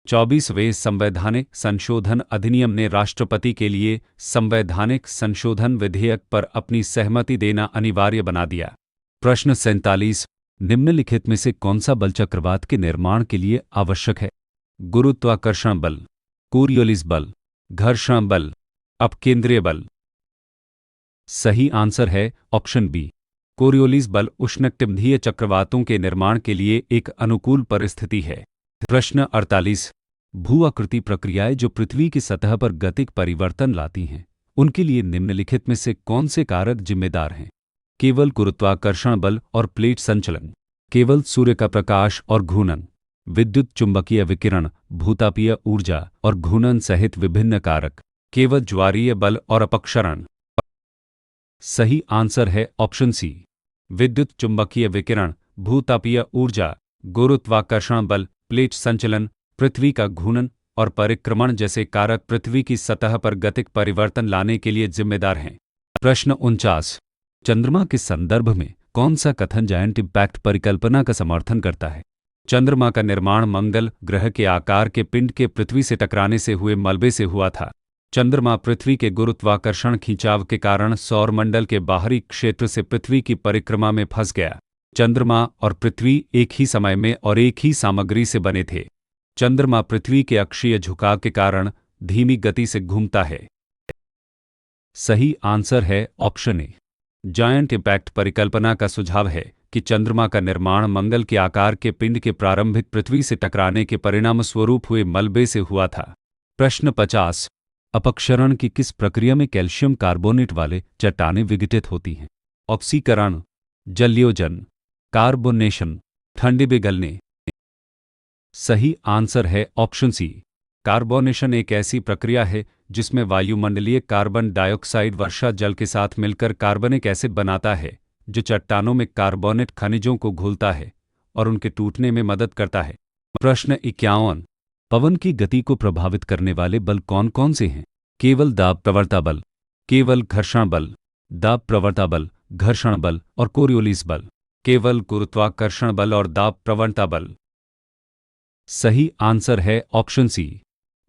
24वें संवैधानिक संशोधन अधिनियम ने राष्ट्रपति के लिए संवैधानिक संशोधन विधेयक पर अपनी सहमति देना अनिवार्य बना दिया। प्रश्न 47, निम्नलिखित में से कौन सा बल चक्रवात के निर्माण के लिए आवश्यक है? गुरुत्वाकर्षण बल, कोरियोलिस बल, घर्षण बल, अपकेंद्रीय बल। सही आंसर है ऑप्शन बी, कोरियोलिस बल उष्णकटिबंधीय चक्रवातों के निर्माण के लिए एक अनुकूल परिस्थिति है। प्रश्न 48, भू आकृति प्रक्रियाएं जो पृथ्वी की सतह पर गतिक परिवर्तन लाती हैं उनके लिए निम्नलिखित में से कौन से कारक जिम्मेदार हैं? केवल गुरुत्वाकर्षण बल और प्लेट संचलन, केवल सूर्य का प्रकाश और घूर्णन, विद्युत चुंबकीय विकिरण, भूतापीय ऊर्जा और घूर्णन सहित विभिन्न कारक, केवल ज्वारीय बल और अपक्षरण। सही आंसर है ऑप्शन सी, विद्युत चुंबकीय विकिरण, भूतापीय ऊर्जा, गुरुत्वाकर्षण बल, प्लेट संचलन, पृथ्वी का घूर्णन और परिक्रमण जैसे कारक पृथ्वी की सतह पर गतिक परिवर्तन लाने के लिए जिम्मेदार हैं। प्रश्न 49, चंद्रमा के संदर्भ में कौन सा कथन जायंट इम्पैक्ट परिकल्पना का समर्थन करता है? चंद्रमा का निर्माण मंगल ग्रह के आकार के पिंड के पृथ्वी से टकराने से हुए मलबे से हुआ था। चंद्रमा पृथ्वी के गुरुत्वाकर्षण खिंचाव के कारण सौरमंडल के बाहरी क्षेत्र से पृथ्वी की परिक्रमा में फंस गया। चंद्रमा और पृथ्वी एक ही समय में और एक ही सामग्री से बने थे। चंद्रमा पृथ्वी के अक्षीय झुकाव के कारण धीमी गति से घूमता है। सही आंसर है ऑप्शन ए, जायंट इम्पैक्ट परिकल्पना का सुझाव है कि चंद्रमा का निर्माण मंगल के आकार के पिंड के प्रारंभिक पृथ्वी से टकराने के परिणामस्वरूप हुए मलबे से हुआ था। प्रश्न 50, अपक्षरण की किस प्रक्रिया में कैल्शियम कार्बोनेट वाले चट्टानें विघटित होती हैं? ऑक्सीकरण, जलयोजन, कार्बोनेशन, ठंडे पिघलने। सही आंसर है ऑप्शन सी, कार्बोनेशन एक ऐसी प्रक्रिया है जिसमें वायुमंडलीय कार्बन डाइऑक्साइड वर्षा जल के साथ मिलकर कार्बनिक एसिड बनाता है जो चट्टानों में कार्बोनेट खनिजों को घुलता है और उनके टूटने में मदद करता है। प्रश्न 51, पवन की गति को प्रभावित करने वाले बल कौन कौन से हैं? केवल दाब प्रवणता बल, केवल घर्षण बल, दाब प्रवणता बल, घर्षण बल और कोरियोलिस बल, केवल गुरुत्वाकर्षण बल और दाब प्रवणता बल। सही आंसर है ऑप्शन सी,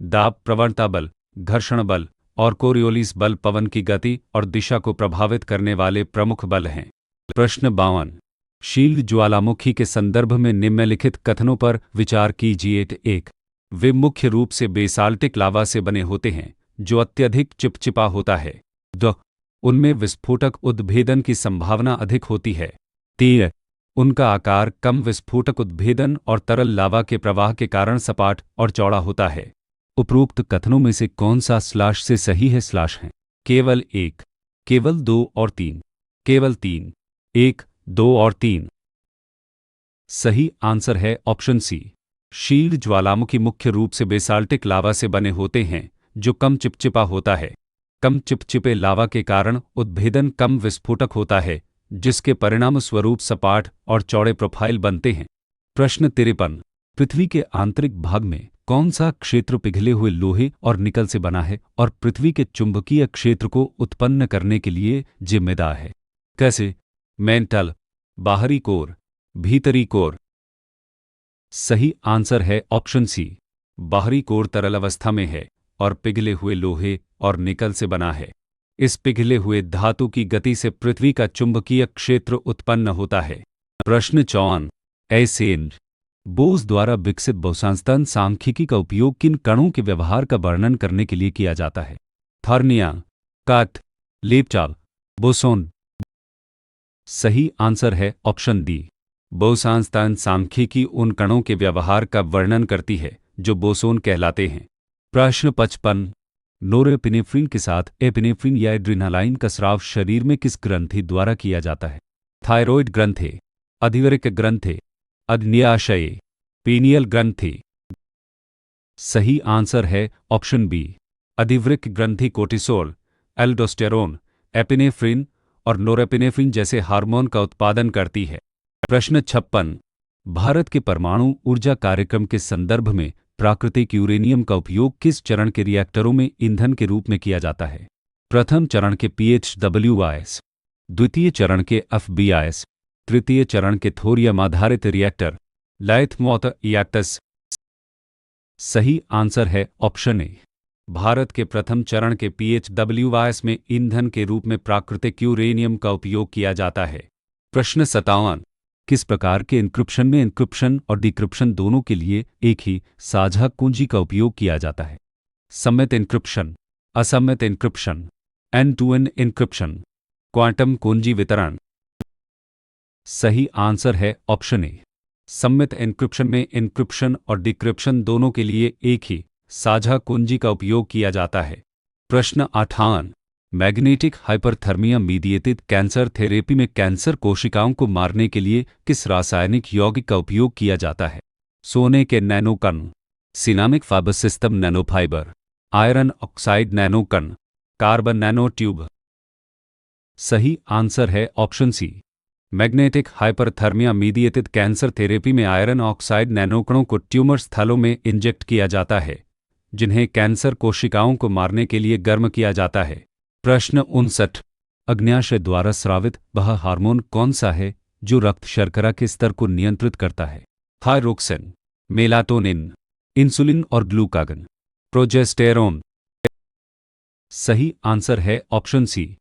दाब प्रवणता बल, घर्षण बल और कोरियोलिस बल पवन की गति और दिशा को प्रभावित करने वाले प्रमुख बल हैं। प्रश्न 52। शील्ड ज्वालामुखी के संदर्भ में निम्नलिखित कथनों पर विचार कीजिए। 1। वे मुख्य रूप से बेसाल्टिक लावा से बने होते हैं जो अत्यधिक चिपचिपा होता है। 2। उनमें विस्फोटक उद्भेदन की संभावना अधिक होती है। 3। उनका आकार कम विस्फोटक उद्भेदन और तरल लावा के प्रवाह के कारण सपाट और चौड़ा होता है। उपरोक्त कथनों में से कौन सा स्लैश से सही है? स्लैश हैं केवल 1, केवल 2 और 3, केवल 3, 1, 2 और 3। सही आंसर है ऑप्शन सी। शील्ड ज्वालामुखी मुख्य रूप से बेसाल्टिक लावा से बने होते हैं जो कम चिपचिपा होता है। कम चिपचिपे लावा के कारण उद्भेदन कम विस्फोटक होता है, जिसके परिणामस्वरूप सपाट और चौड़े प्रोफाइल बनते हैं। प्रश्न 53। पृथ्वी के आंतरिक भाग में कौन सा क्षेत्र पिघले हुए लोहे और निकल से बना है और पृथ्वी के चुंबकीय क्षेत्र को उत्पन्न करने के लिए जिम्मेदार है? कैसे? मेंटल, बाहरी कोर, भीतरी कोर। सही आंसर है ऑप्शन सी। बाहरी कोर तरल अवस्था में है और पिघले हुए लोहे और निकल से बना है। इस पिघले हुए धातु की गति से पृथ्वी का चुंबकीय क्षेत्र उत्पन्न होता है। प्रश्न 54। एसेन बोस द्वारा विकसित बोसांस्तान सांख्यिकी का उपयोग किन कणों के व्यवहार का वर्णन करने के लिए किया जाता है? थर्निया, काट, लेपचाल, बोसोन। सही आंसर है ऑप्शन डी। बोसांस्तान सांख्यिकी उन कणों के व्यवहार का वर्णन करती है जो बोसोन कहलाते हैं। प्रश्न 55। नोरेपिनेफ्रिन के साथ एपिनेफ्रिन या एड्रिनालाइन का स्राव शरीर में किस ग्रंथि द्वारा किया जाता है? थायरॉइड ग्रंथि, अधिवृक्क ग्रंथि, अग्न्याशय, पीनियल ग्रंथि। सही आंसर है ऑप्शन बी। अधिवृक्क ग्रंथि कोर्टिसोल, एल्डोस्टेरोन, एपिनेफ्रिन और नोरेपिनेफ्रिन जैसे हार्मोन का उत्पादन करती है। प्रश्न 56। भारत के परमाणु ऊर्जा कार्यक्रम के संदर्भ में प्राकृतिक यूरेनियम का उपयोग किस चरण के रिएक्टरों में ईंधन के रूप में किया जाता है? प्रथम चरण के PHWIS, द्वितीय चरण के FBIS, तृतीय चरण के थोरियम आधारित रिएक्टर, लाइथ-मोथ रिएक्टर्स। सही आंसर है ऑप्शन ए। भारत के प्रथम चरण के PHWIS में ईंधन के रूप में प्राकृतिक यूरेनियम का उपयोग किया जाता है। प्रश्न 57। किस प्रकार के एन्क्रिप्शन में एन्क्रिप्शन और डिक्रिप्शन दोनों के लिए एक ही साझा कुंजी का उपयोग किया जाता है? सम्मित एन्क्रिप्शन, असम्मित एन्क्रिप्शन, एंड-टू-एंड एन्क्रिप्शन, क्वांटम कुंजी वितरण। सही आंसर है ऑप्शन ए। सम्मित एन्क्रिप्शन में एन्क्रिप्शन और डिक्रिप्शन दोनों के लिए एक ही साझा कुंजी का उपयोग किया जाता है। प्रश्न 58। Magnetic hyperthermia mediated cancer therapy में कैंसर कोशिकाओं को मारने के लिए किस रासायनिक यौगिक का उपयोग किया जाता है? सोने के नैनोकण, सिनामिक fibre system nanofibre, iron oxide नैनोकण, कार्बन नैनोट्यूब। सही आंसर है option C. Magnetic hyperthermia mediated cancer therapy में आयरन ऑक्साइड नैनोकणों को ट्यूमर स्थलों में इंजेक्ट किया जाता है, जिन्हें कैंसर कोशिकाओं को मारने के लिए गर्म किया जाता है। प्रश्न 59। अग्न्याशय द्वारा स्रावित वह हार्मोन कौन सा है जो रक्त शर्करा के स्तर को नियंत्रित करता है? थायरोक्सिन, मेलाटोनिन, इंसुलिन और ग्लूकागन, प्रोजेस्टेरोन। सही आंसर है ऑप्शन सी।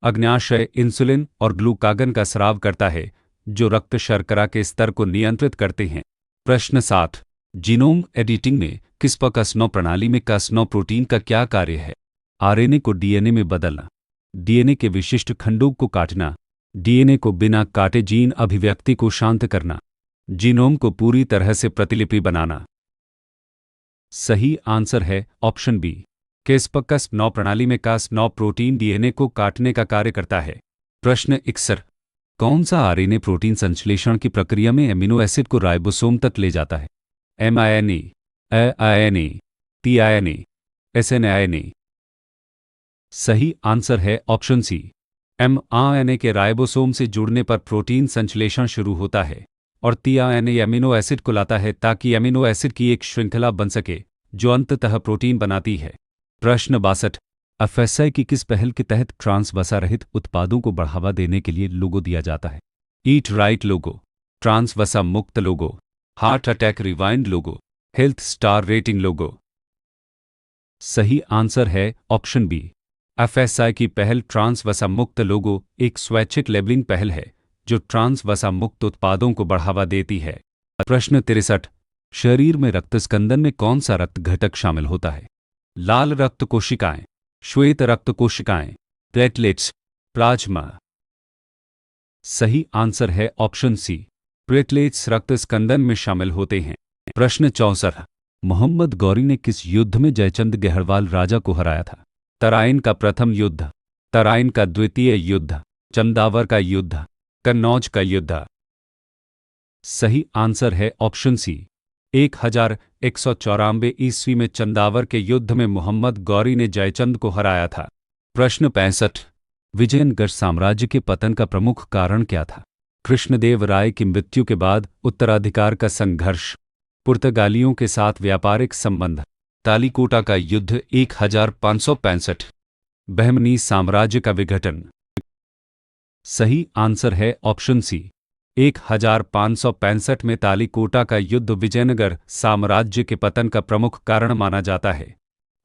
अग्न्याशय इंसुलिन और ग्लूकागन का स्राव करता है जो रक्त शर्करा के स्तर को नियंत्रित करते हैं। प्रश्न 60। जीनोम एडिटिंग में क्रिस्पर-का प्रणाली में का प्रोटीन का क्या कार्य है? आरएनए को डीएनए में बदलना, डीएनए के विशिष्ट खंडों को काटना, डीएनए को बिना काटे जीन अभिव्यक्ति को शांत करना, जीनोम को पूरी तरह से प्रतिलिपि बनाना। सही आंसर है ऑप्शन बी। क्रिस्पर-का प्रणाली में का प्रोटीन डीएनए को काटने का कार्य करता है। प्रश्न 61। कौन सा आरएनए प्रोटीन संश्लेषण की प्रक्रिया में एमिनो एसिड को राइबोसोम तक ले जाता है? एमआईएनए, एआईएनए, टीआईएनए, एसएनआईएनए। सही आंसर है ऑप्शन सी। एमआरएनए के राइबोसोम से जुड़ने पर प्रोटीन संश्लेषण शुरू होता है और टीआरएनए अमीनो एसिड को लाता है ताकि अमीनो एसिड की एक श्रृंखला बन सके जो अंततः प्रोटीन बनाती है। प्रश्न 62। एफएसआई की किस पहल के तहत ट्रांस वसा रहित उत्पादों को बढ़ावा देने के लिए लोगो दिया जाता है? ईट राइट लोगो, ट्रांस वसा मुक्त लोगो, हार्ट अटैक रिवाइंड लोगो, हेल्थ स्टार रेटिंग लोगो। सही आंसर है ऑप्शन बी। एफएसआई की पहल ट्रांस वसा मुक्त लोगो एक स्वैच्छिक लेबलिंग पहल है जो ट्रांस वसा मुक्त उत्पादों को बढ़ावा देती है। प्रश्न 63। शरीर में रक्त स्कंदन में कौन सा रक्त घटक शामिल होता है? लाल रक्त कोशिकाएं, श्वेत रक्त कोशिकाएं, प्लेटलेट्स, प्लाज्मा। सही आंसर है ऑप्शन सी। प्लेटलेट्स रक्त स्कंदन में शामिल होते हैं। प्रश्न 64। मोहम्मद गौरी ने किस युद्ध में जयचंद गहरवाल राजा को हराया था? तराइन का प्रथम युद्ध, तराइन का द्वितीय युद्ध, चंदावर का युद्ध, कन्नौज का युद्ध। सही आंसर है ऑप्शन सी। 1194 ईस्वी में चंदावर के युद्ध में मोहम्मद गौरी ने जयचंद को हराया था। प्रश्न 65। विजयनगढ़ साम्राज्य के पतन का प्रमुख कारण क्या था? कृष्णदेव राय की मृत्यु के बाद उत्तराधिकार का संघर्ष, पुर्तगालियों के साथ व्यापारिक संबंध, तालीकोटा का युद्ध 1565, बहमनी साम्राज्य का विघटन। सही आंसर है ऑप्शन सी। 1565 में तालीकोटा का युद्ध विजयनगर साम्राज्य के पतन का प्रमुख कारण माना जाता है।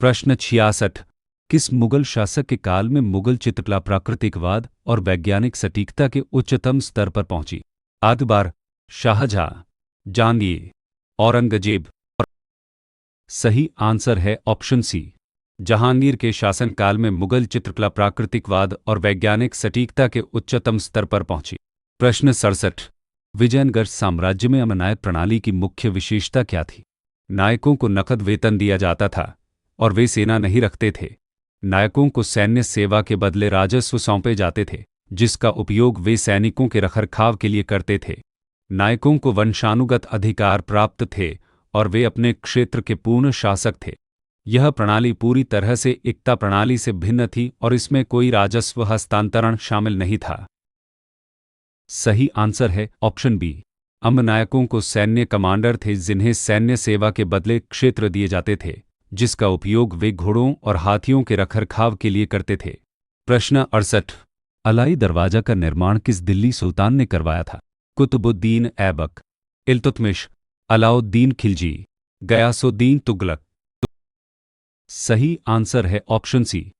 प्रश्न 66। किस मुगल शासक के काल में मुगल चित्रकला प्राकृतिकवाद और वैज्ञानिक सटीकता के उच्चतम स्तर पर पहुंची? अकबर, शाहजहां, जहांगीर, औरंगजेब। सही आंसर है ऑप्शन सी। जहांगीर के शासनकाल में मुगल चित्रकला प्राकृतिकवाद और वैज्ञानिक सटीकता के उच्चतम स्तर पर पहुंची। प्रश्न 67। विजयनगढ़ साम्राज्य में अमनायक प्रणाली की मुख्य विशेषता क्या थी? नायकों को नकद वेतन दिया जाता था और वे सेना नहीं रखते थे। नायकों को सैन्य सेवा के बदले राजस्व सौंपे जाते थे जिसका उपयोग वे सैनिकों के रखरखाव के लिए करते थे। नायकों को वंशानुगत अधिकार प्राप्त थे और वे अपने क्षेत्र के पूर्ण शासक थे। यह प्रणाली पूरी तरह से एकता प्रणाली से भिन्न थी और इसमें कोई राजस्व हस्तांतरण शामिल नहीं था। सही आंसर है ऑप्शन बी। अमनायकों को सैन्य कमांडर थे जिन्हें सैन्य सेवा के बदले क्षेत्र दिए जाते थे जिसका उपयोग वे घोड़ों और हाथियों के रखरखाव के लिए करते थे। प्रश्न 68। अलाई दरवाजा का निर्माण किस दिल्ली सुल्तान ने करवाया था? कुतुबुद्दीन ऐबक, इल्तुतमिश, अलाउद्दीन खिलजी, गयासुद्दीन तुगलक। सही आंसर है ऑप्शन सी।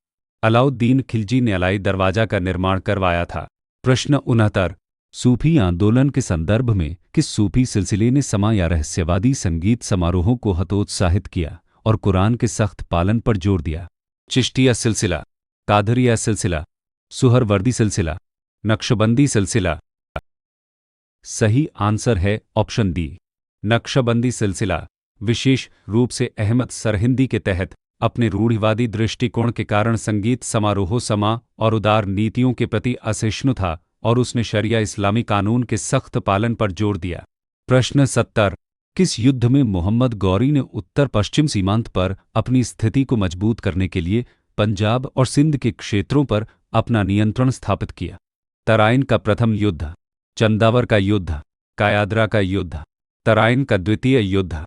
अलाउद्दीन खिलजी ने अलाई दरवाजा का निर्माण करवाया था। प्रश्न 69। सूफी आंदोलन के संदर्भ में किस सूफी सिलसिले ने समा या रहस्यवादी संगीत समारोहों को हतोत्साहित किया और कुरान के सख्त पालन पर जोर दिया? चिश्तिया सिलसिला, कादरिया सिलसिला, सुहरवर्दी सिलसिला, नक्शबंदी सिलसिला। सही आंसर है ऑप्शन डी। नक्शबंदी सिलसिला विशेष रूप से अहमद सरहिंदी के तहत अपने रूढ़िवादी दृष्टिकोण के कारण संगीत समारोहों समा और उदार नीतियों के प्रति असहिष्णु था और उसने शरिया इस्लामी कानून के सख्त पालन पर जोर दिया। प्रश्न 70। किस युद्ध में मोहम्मद गौरी ने उत्तर पश्चिम सीमांत पर अपनी स्थिति को मजबूत करने के लिए पंजाब और सिंध के क्षेत्रों पर अपना नियंत्रण स्थापित किया? तराइन का प्रथम युद्ध, चंदावर का युद्ध, कायाद्रा का युद्ध, तराइन का द्वितीय युद्ध।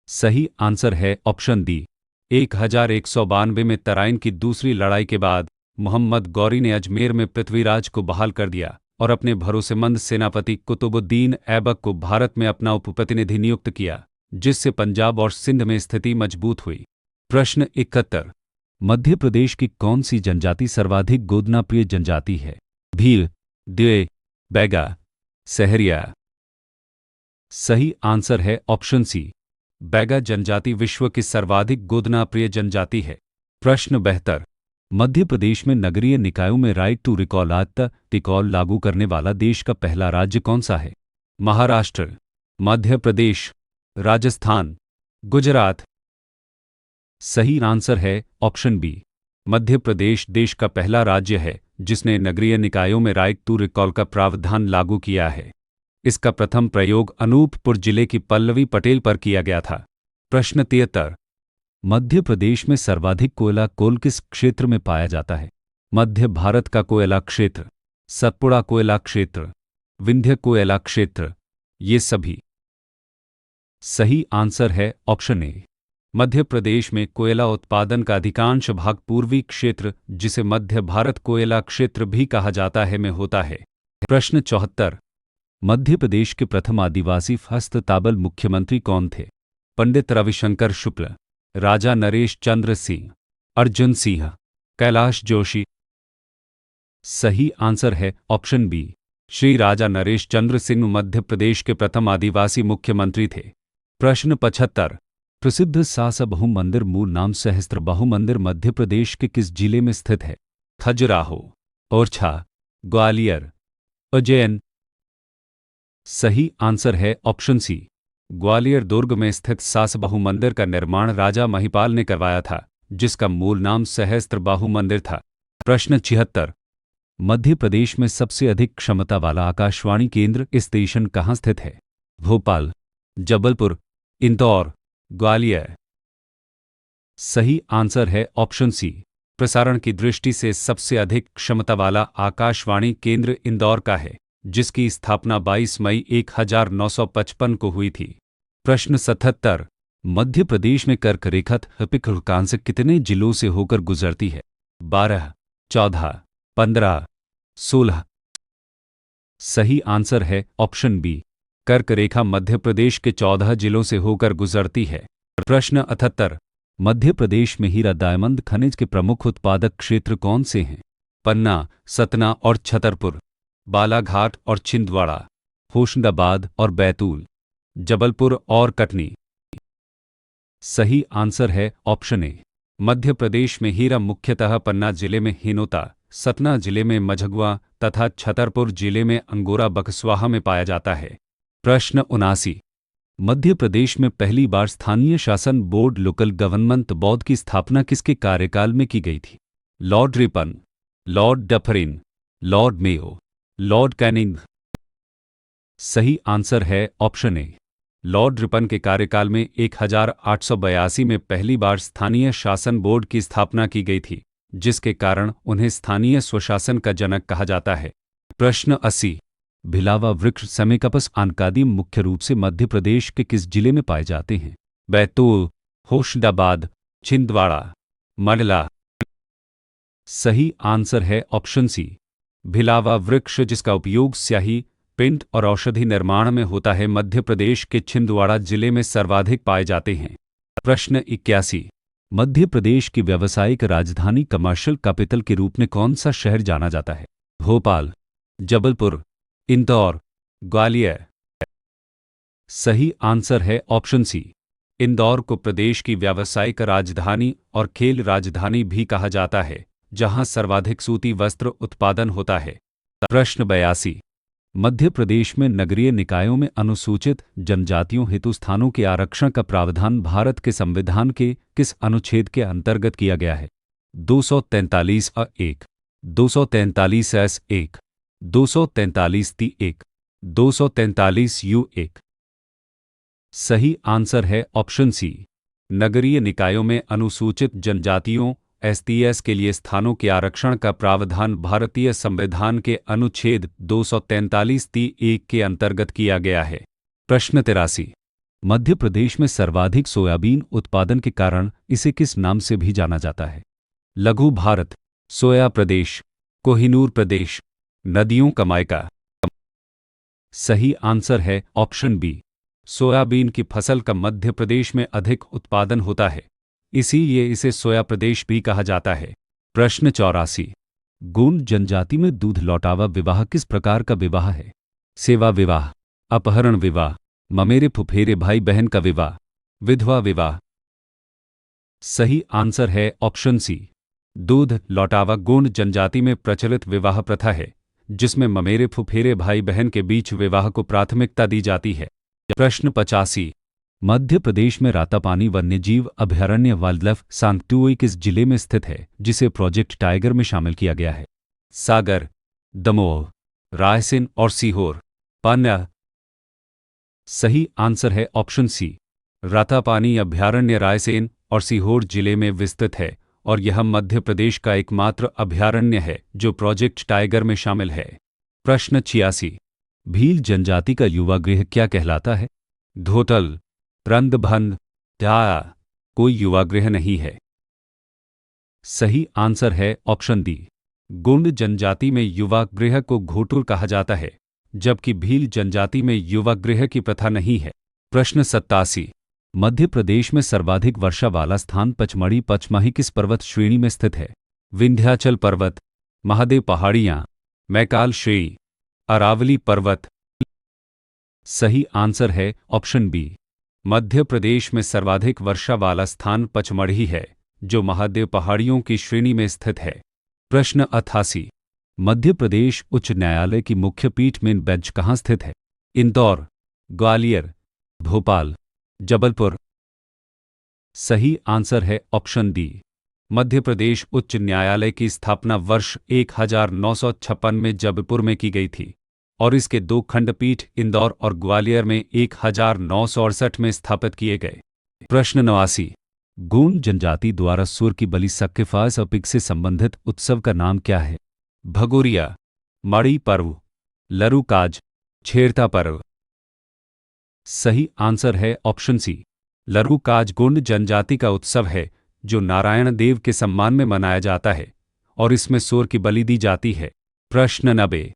सही आंसर है ऑप्शन डी। 1192 में तराइन की दूसरी लड़ाई के बाद मोहम्मद गौरी ने अजमेर में पृथ्वीराज को बहाल कर दिया और अपने भरोसेमंद सेनापति कुतुबुद्दीन ऐबक को भारत में अपना उपप्रतिनिधि नियुक्त किया जिससे पंजाब और सिंध में स्थिति मजबूत हुई। प्रश्न 71। मध्य प्रदेश की कौन सी जनजाति सर्वाधिक गोदनाप्रिय जनजाति है? भील, द्वे, बैगा, सहरिया। सही आंसर है ऑप्शन सी। बैगा जनजाति विश्व की सर्वाधिक गोदनाप्रिय जनजाति है। प्रश्न 72। मध्य प्रदेश में नगरीय निकायों में राइट टू रिकॉल रिकॉल लागू करने वाला देश का पहला राज्य कौन सा है? महाराष्ट्र, मध्य प्रदेश, राजस्थान, गुजरात। सही आंसर है ऑप्शन बी। मध्य प्रदेश देश का पहला राज्य है जिसने नगरीय निकायों में राइट टू रिकॉल का प्रावधान लागू किया है। इसका प्रथम प्रयोग अनूपपुर जिले की पल्लवी पटेल पर किया गया था। प्रश्न 73। मध्य प्रदेश में सर्वाधिक कोयला कोल किस क्षेत्र में पाया जाता है? मध्य भारत का कोयला क्षेत्र, सतपुड़ा कोयला क्षेत्र, विंध्य कोयला क्षेत्र, ये सभी। सही आंसर है ऑप्शन ए। मध्य प्रदेश में कोयला उत्पादन का अधिकांश भाग पूर्वी क्षेत्र जिसे मध्य भारत कोयला क्षेत्र भी कहा जाता है में होता है। प्रश्न 74। मध्य प्रदेश के प्रथम आदिवासी हस्तताबल मुख्यमंत्री कौन थे? पंडित रविशंकर शुक्ल, राजा नरेश चंद्र सिंह, अर्जुन सिंह, कैलाश जोशी। सही आंसर है ऑप्शन बी, श्री राजा नरेश चंद्र सिंह मध्य प्रदेश के प्रथम आदिवासी मुख्यमंत्री थे। प्रश्न 75, प्रसिद्ध सासा बहु मंदिर मूल नाम सहस्त्र बहु मंदिर मध्य प्रदेश के किस जिले में स्थित है? खजुराहो, ओरछा, ग्वालियर, उज्जैन। सही आंसर है ऑप्शन सी, ग्वालियर दुर्ग में स्थित सास बहु मंदिर का निर्माण राजा महिपाल ने करवाया था, जिसका मूल नाम सहस्त्र बाहु मंदिर था। प्रश्न 76, मध्य प्रदेश में सबसे अधिक क्षमता वाला आकाशवाणी केंद्र स्टेशन कहाँ स्थित है? भोपाल, जबलपुर, इंदौर, ग्वालियर। सही आंसर है ऑप्शन सी, प्रसारण की दृष्टि से सबसे अधिक क्षमता वाला आकाशवाणी केंद्र इंदौर का है, जिसकी स्थापना 22 मई 1955 को हुई थी। प्रश्न 77, मध्य प्रदेश में कर्क रेखा से कितने जिलों से होकर गुजरती है? 12, 14, 15, 16। सही आंसर है ऑप्शन बी, कर्क रेखा मध्य प्रदेश के 14 जिलों से होकर गुजरती है। प्रश्न 78, मध्य प्रदेश में हीरा डायमंड खनिज के प्रमुख उत्पादक क्षेत्र कौन से हैं? पन्ना, सतना और छतरपुर, बालाघाट और छिंदवाड़ा, होशंगाबाद और बैतूल, जबलपुर और कटनी। सही आंसर है ऑप्शन ए, मध्य प्रदेश में हीरा मुख्यतः पन्ना जिले में हिनोता, सतना जिले में मझगुआ तथा छतरपुर जिले में अंगोरा बकस्वाहा में पाया जाता है। प्रश्न 79, मध्य प्रदेश में पहली बार स्थानीय शासन बोर्ड लोकल गवर्नमेंट बोर्ड की स्थापना किसके कार्यकाल में की गई थी? Lord Ripon, Lord Dufferin, Lord Mayo, Lord Canning. सही आंसर है ऑप्शन ए, लॉर्ड रिपन के कार्यकाल में 1882 में पहली बार स्थानीय शासन बोर्ड की स्थापना की गई थी, जिसके कारण उन्हें स्थानीय स्वशासन का जनक कहा जाता है। प्रश्न 80, भिलावा वृक्ष सेमेकपस आनकादी मुख्य रूप से मध्य प्रदेश के किस जिले में पाए जाते हैं? बैतूल, होशंगाबाद, छिंदवाड़ा, मंडला। सही आंसर है ऑप्शन सी, भिलावा वृक्ष जिसका उपयोग स्याही, पेंट और औषधि निर्माण में होता है, मध्य प्रदेश के छिंदवाड़ा जिले में सर्वाधिक पाए जाते हैं। प्रश्न 81, मध्य प्रदेश की व्यावसायिक राजधानी कमर्शियल कैपिटल के रूप में कौन सा शहर जाना जाता है? भोपाल, जबलपुर, इंदौर, ग्वालियर। सही आंसर है ऑप्शन सी, इंदौर को प्रदेश की व्यावसायिक राजधानी और खेल राजधानी भी कहा जाता है, जहां सर्वाधिक सूती वस्त्र उत्पादन होता है। प्रश्न 82, मध्य प्रदेश में नगरीय निकायों में अनुसूचित जनजातियों हेतु स्थानों के आरक्षण का प्रावधान भारत के संविधान के किस अनुच्छेद के अंतर्गत किया गया है? 243(1), 243(1), 243(1), 243(1). सही आंसर है ऑप्शन सी, नगरीय निकायों में अनुसूचित जनजातियों एसटीएस के लिए स्थानों के आरक्षण का प्रावधान भारतीय संविधान के अनुच्छेद 243(1) के अंतर्गत किया गया है। प्रश्न 83, मध्य प्रदेश में सर्वाधिक सोयाबीन उत्पादन के कारण इसे किस नाम से भी जाना जाता है? लघु भारत, सोया प्रदेश, कोहिनूर प्रदेश, नदियों का मायका। सही आंसर है ऑप्शन बी, सोयाबीन की फसल का मध्य प्रदेश में अधिक उत्पादन होता है, इसीलिए इसे सोया प्रदेश भी कहा जाता है। प्रश्न 84, गोंड जनजाति में दूध लौटावा विवाह किस प्रकार का विवाह है? सेवा विवाह, अपहरण विवाह, ममेरे फुफेरे भाई बहन का विवाह, विधवा विवाह। सही आंसर है ऑप्शन सी, दूध लौटावा गोंड जनजाति में प्रचलित विवाह प्रथा है, जिसमें ममेरे फुफेरे भाई बहन के बीच विवाह को प्राथमिकता दी जाती है। प्रश्न 85, मध्य प्रदेश में रातापानी वन्यजीव अभयारण्य वाइल्डलाइफ सैंक्चुअरी किस जिले में स्थित है, जिसे प्रोजेक्ट टाइगर में शामिल किया गया है? सागर, दमोह, रायसेन और सीहोर, पन्ना। सही आंसर है ऑप्शन सी, रातापानी अभयारण्य रायसेन और सीहोर जिले में विस्तृत है और यह मध्य प्रदेश का एकमात्र अभयारण्य है जो प्रोजेक्ट टाइगर में शामिल है। प्रश्न 86, भील जनजाति का युवा गृह क्या कहलाता है? धोतल, रंगभंद, क्या कोई युवा गृह नहीं है? सही आंसर है ऑप्शन डी, गोंड जनजाति में युवा गृह को घोटुल कहा जाता है, जबकि भील जनजाति में युवा गृह की प्रथा नहीं है। प्रश्न 87, मध्य प्रदेश में सर्वाधिक वर्षा वाला स्थान पचमढ़ी पचमढ़ी किस पर्वत श्रेणी में स्थित है? विंध्याचल पर्वत, महादेव पहाड़ियां, मैकाल श्रेणी, अरावली पर्वत। सही आंसर है ऑप्शन बी। मध्य प्रदेश में सर्वाधिक वर्षा वाला स्थान पचमढ़ी है, जो महादेव पहाड़ियों की श्रेणी में स्थित है। प्रश्न 88। मध्य प्रदेश उच्च न्यायालय की मुख्य पीठ मेन बेंच कहाँ स्थित है? इंदौर, ग्वालियर, भोपाल, जबलपुर। सही आंसर है ऑप्शन डी। मध्य प्रदेश उच्च न्यायालय की स्थापना वर्ष 1956 में जबलपुर में की गई थी और इसके 2 खंडपीठ इंदौर और ग्वालियर में 1968 में स्थापित किए गए। प्रश्न 89। गोंड जनजाति द्वारा सुर की बलि सक्रिफाइस और पिग से संबंधित उत्सव का नाम क्या है? भगोरिया, माड़ी पर्व, लरूकाज, छेरता पर्व। सही आंसर है ऑप्शन सी। लरूकाज गोंड जनजाति का उत्सव है जो नारायण देव के सम्मान में मनाया जाता है और इसमें सूर की बलि दी जाती है। प्रश्न 90।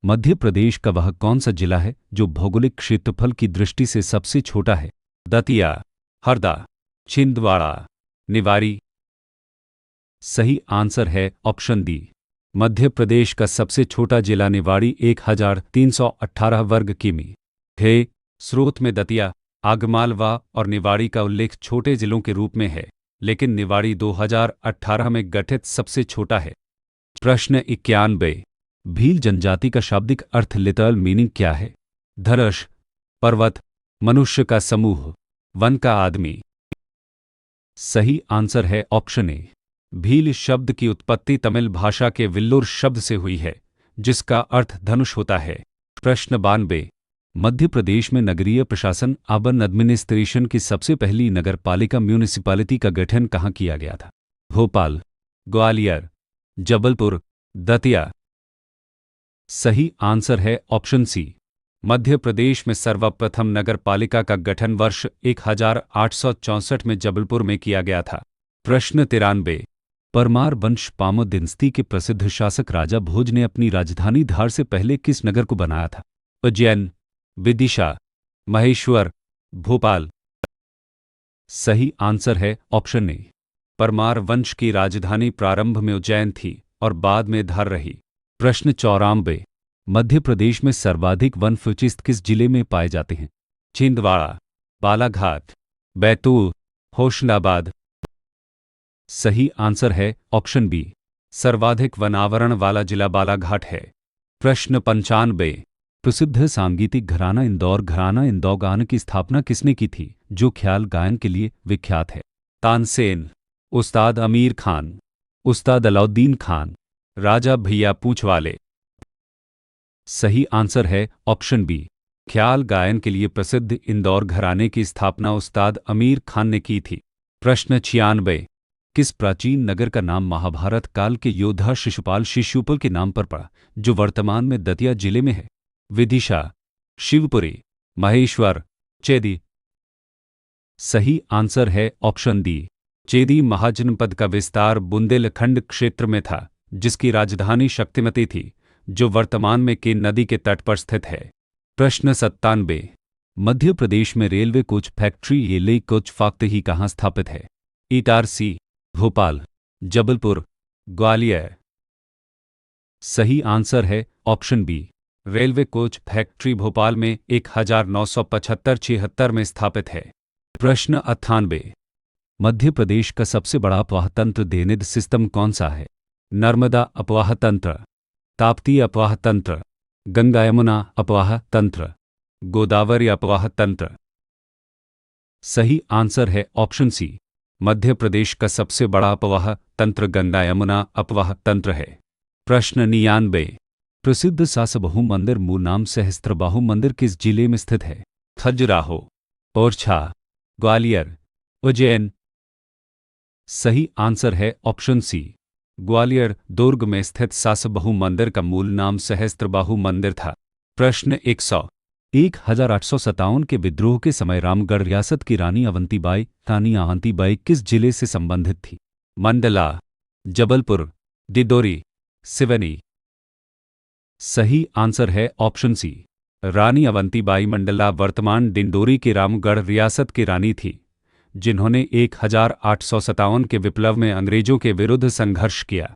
मध्य प्रदेश का वह कौन सा जिला है जो भौगोलिक क्षेत्रफल की दृष्टि से सबसे छोटा है? दतिया, हरदा, छिंदवाड़ा, निवाड़ी। सही आंसर है ऑप्शन डी। मध्य प्रदेश का सबसे छोटा जिला निवाड़ी 1318 वर्ग किमी है। स्रोत में दतिया, आगरमालवा और निवाड़ी का उल्लेख छोटे जिलों के रूप में है, लेकिन निवाड़ी 2018 में गठित सबसे छोटा है। प्रश्न 91। भील जनजाति का शाब्दिक अर्थ लिटरल मीनिंग क्या है? धनुष, पर्वत, मनुष्य का समूह, वन का आदमी। सही आंसर है ऑप्शन ए। भील शब्द की उत्पत्ति तमिल भाषा के विल्लुर शब्द से हुई है, जिसका अर्थ धनुष होता है। प्रश्न 92। मध्य प्रदेश में नगरीय प्रशासन अर्बन एडमिनिस्ट्रेशन की सबसे पहली नगर पालिका म्यूनिसिपैलिटी का गठन कहाँ किया गया था? भोपाल, ग्वालियर, जबलपुर, दतिया। सही आंसर है ऑप्शन सी। मध्य प्रदेश में सर्वप्रथम नगर पालिका का गठन वर्ष 1864 में जबलपुर में किया गया था। प्रश्न 93। परमार वंश पामो दिनस्ती के प्रसिद्ध शासक राजा भोज ने अपनी राजधानी धार से पहले किस नगर को बनाया था? उज्जैन, विदिशा, महेश्वर, भोपाल। सही आंसर है ऑप्शन ए। परमार वंश की राजधानी प्रारंभ में उज्जैन थी और बाद में धार रही। प्रश्न 94। मध्य प्रदेश में सर्वाधिक वन फॉरेस्ट किस जिले में पाए जाते हैं? छिंदवाड़ा, बालाघाट, बैतूल, होशंगाबाद। सही आंसर है ऑप्शन बी। सर्वाधिक वन आवरण वाला जिला बालाघाट है। प्रश्न 95। प्रसिद्ध सांगीतिक घराना इंदौर गान की स्थापना किसने की थी, जो ख्याल गायन के लिए विख्यात है? तानसेन, उस्ताद अमीर खान, उस्ताद अलाउद्दीन खान, राजा भैया पूछवाले। सही आंसर है ऑप्शन बी। ख्याल गायन के लिए प्रसिद्ध इंदौर घराने की स्थापना उस्ताद अमीर खान ने की थी। प्रश्न 96। किस प्राचीन नगर का नाम महाभारत काल के योद्धा शिशुपाल के नाम पर पड़ा, जो वर्तमान में दतिया जिले में है? विदिशा, शिवपुरी, महेश्वर, चेदी। सही आंसर है ऑप्शन डी। चेदी महाजनपद का विस्तार बुंदेलखंड क्षेत्र में था, जिसकी राजधानी शक्तिमती थी, जो वर्तमान में केन नदी के तट पर स्थित है। प्रश्न 97। मध्य प्रदेश में रेलवे कोच फैक्ट्री येले कोच फैक्ट्री कहाँ स्थापित है? इटारसी, भोपाल, जबलपुर, ग्वालियर। सही आंसर है option B. Railway coach factory Bhopal में 1975-76 में स्थापित है। प्रश्न 98। मध्य प्रदेश का सबसे बड़ा अपवाह तंत्र ड्रेनेज सिस्टम कौन सा है? नर्मदा अपवाह तंत्र, ताप्ती अपवाह तंत्र, गंगा यमुना अपवाह तंत्र, गोदावरी अपवाह तंत्र। सही आंसर है ऑप्शन सी। मध्य प्रदेश का सबसे बड़ा अपवाह तंत्र गंगा यमुना अपवाह तंत्र है। प्रश्न 99। प्रसिद्ध सासबहू मंदिर मूल नाम सहस्त्रबाहु मंदिर किस जिले में स्थित है? खजुराहो, ओरछा, ग्वालियर, उज्जैन। सही आंसर है ऑप्शन सी। ग्वालियर दुर्ग में स्थित सासबहू मंदिर का मूल नाम सहस्त्रबाहु मंदिर था। प्रश्न 100। 1857 के विद्रोह के समय रामगढ़ रियासत की रानी अवंतीबाई किस जिले से संबंधित थी? मंडला, जबलपुर, डिंडोरी, सिवनी। सही आंसर है ऑप्शन सी। रानी अवंतीबाई मंडला वर्तमान डिंडोरी की रामगढ़ रियासत की रानी थी जिन्होंने 1857 के विप्लव में अंग्रेजों के विरुद्ध संघर्ष किया।